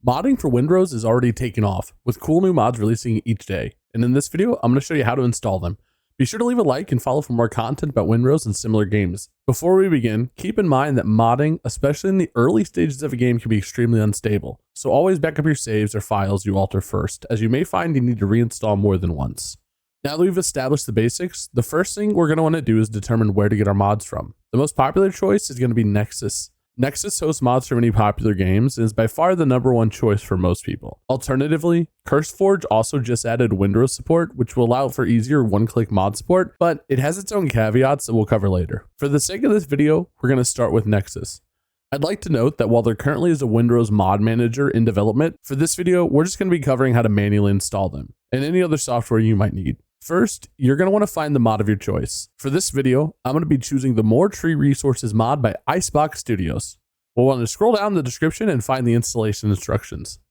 Modding for Windrose is already taking off, with cool new mods releasing each day, and in this video, I'm going to show you how to install them. Be sure to leave a like and follow for more content about Windrose and similar games. Before we begin, keep in mind that modding, especially in the early stages of a game, can be extremely unstable, so always back up your saves or files you alter first, as you may find you need to reinstall more than once. Now that we've established the basics, the first thing we're going to want to do is determine where to get our mods from. The most popular choice is going to be Nexus. Nexus hosts mods for many popular games and is by far the #1 choice for most people. Alternatively, CurseForge also just added Windrose support, which will allow for easier one-click mod support, but it has its own caveats that we'll cover later. For the sake of this video, we're going to start with Nexus. I'd like to note that while there currently is a Windrose mod manager in development, for this video, we're just going to be covering how to manually install them and any other software you might need. First, you're going to want to find the mod of your choice. For this video, I'm going to be choosing the More Tree Resources mod by Icebox Studios. We'll want to scroll down the description and find the installation instructions.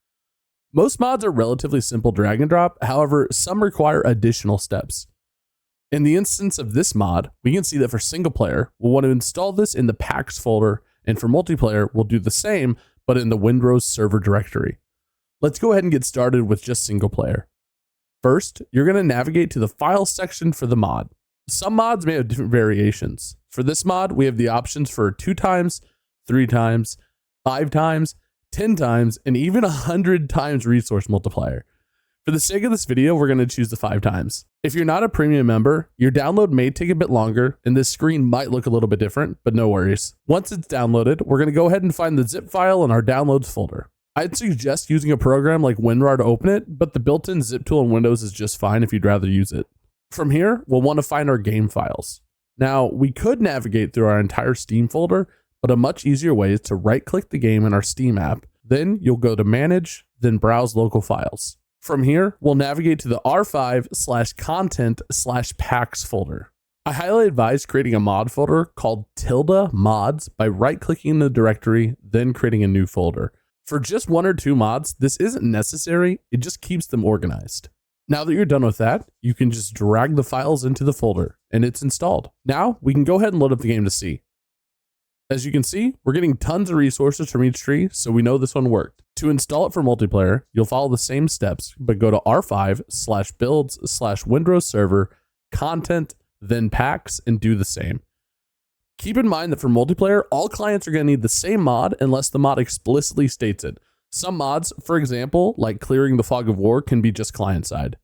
Most mods are relatively simple drag and drop, however, some require additional steps. In the instance of this mod, we can see that for single player, we'll want to install this in the packs folder, and for multiplayer, we'll do the same, but in the Windrose server directory. Let's go ahead and get started with just single player. First, you're going to navigate to the Files section for the mod. Some mods may have different variations. For this mod, we have the options for 2 times, 3 times, 5 times, 10 times, and even 100 times resource multiplier. For the sake of this video, we're going to choose the 5 times. If you're not a premium member, your download may take a bit longer, and this screen might look a little bit different, but no worries. Once it's downloaded, we're going to go ahead and find the zip file in our downloads folder. I'd suggest using a program like WinRAR to open it, but the built-in zip tool in Windows is just fine if you'd rather use it. From here, we'll want to find our game files. Now, we could navigate through our entire Steam folder, but a much easier way is to right-click the game in our Steam app. Then you'll go to Manage, then Browse Local Files. From here, we'll navigate to the R5/content/packs folder. I highly advise creating a mod folder called ~mods by right-clicking the directory, then creating a new folder. For just 1 or 2 mods, this isn't necessary, it just keeps them organized. Now that you're done with that, you can just drag the files into the folder, and it's installed. Now, we can go ahead and load up the game to see. As you can see, we're getting tons of resources from each tree, so we know this one worked. To install it for multiplayer, you'll follow the same steps, but go to R5/builds/Windrose server, content, then packs, and do the same. Keep in mind that for multiplayer, all clients are going to need the same mod unless the mod explicitly states it. Some mods, for example, like clearing the fog of war, can be just client-side.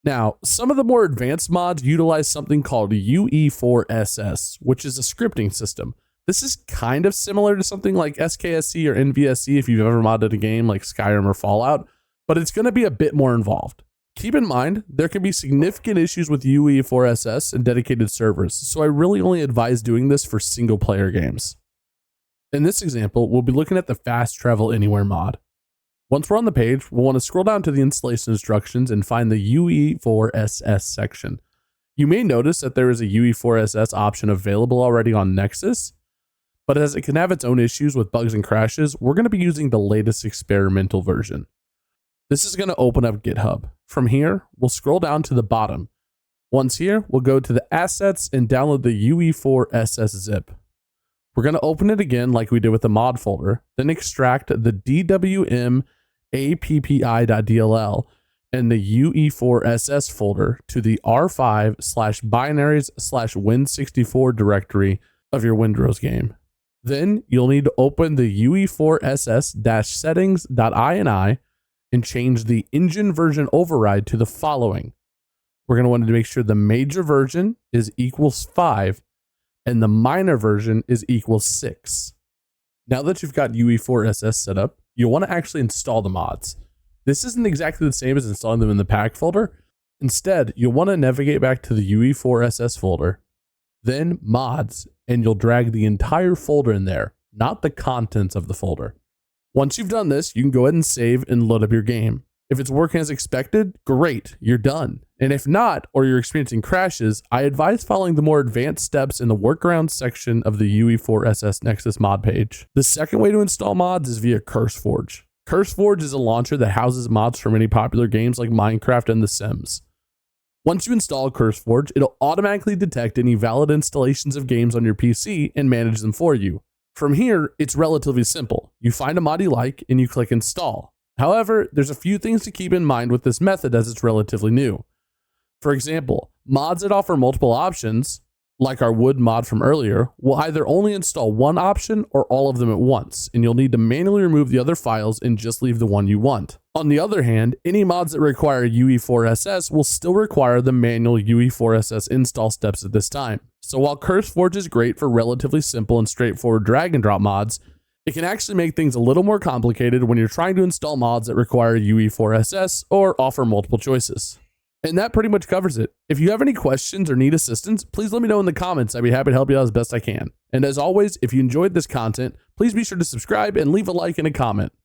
Now, some of the more advanced mods utilize something called UE4SS, which is a scripting system. This is kind of similar to something like SKSC or NVSC if you've ever modded a game like Skyrim or Fallout, but it's going to be a bit more involved. Keep in mind, there can be significant issues with UE4SS and dedicated servers, so I really only advise doing this for single player games. In this example, we'll be looking at the Fast Travel Anywhere mod. Once we're on the page, we'll want to scroll down to the installation instructions and find the UE4SS section. You may notice that there is a UE4SS option available already on Nexus, but as it can have its own issues with bugs and crashes, we're going to be using the latest experimental version. This is going to open up GitHub. From here, we'll scroll down to the bottom. Once here, we'll go to the assets and download the UE4SS zip. We're going to open it again like we did with the mod folder, then extract the DWM-APPI.dll and the UE4SS folder to the R5/binaries/Win64 directory of your Windrose game. Then you'll need to open the UE4SS-settings.ini and change the engine version override to the following. We're going to want to make sure the major version is equals 5 and the minor version is equals 6. Now that you've got UE4SS set up, you'll want to actually install the mods. This isn't exactly the same as installing them in the pack folder. Instead, you'll want to navigate back to the UE4SS folder, then mods, and you'll drag the entire folder in there, not the contents of the folder. Once you've done this, you can go ahead and save and load up your game. If it's working as expected, great, you're done. And if not, or you're experiencing crashes, I advise following the more advanced steps in the workarounds section of the UE4SS Nexus mod page. The second way to install mods is via CurseForge. CurseForge is a launcher that houses mods for many popular games like Minecraft and The Sims. Once you install CurseForge, it'll automatically detect any valid installations of games on your PC and manage them for you. From here, it's relatively simple. You find a mod you like and you click install. However, there's a few things to keep in mind with this method as it's relatively new. For example, mods that offer multiple options, like our wood mod from earlier, will either only install one option or all of them at once, and you'll need to manually remove the other files and just leave the one you want. On the other hand, any mods that require UE4SS will still require the manual UE4SS install steps at this time. So while CurseForge is great for relatively simple and straightforward drag and drop mods, it can actually make things a little more complicated when you're trying to install mods that require UE4SS or offer multiple choices. And that pretty much covers it. If you have any questions or need assistance, please let me know in the comments. I'd be happy to help you out as best I can. And as always, if you enjoyed this content, please be sure to subscribe and leave a like and a comment.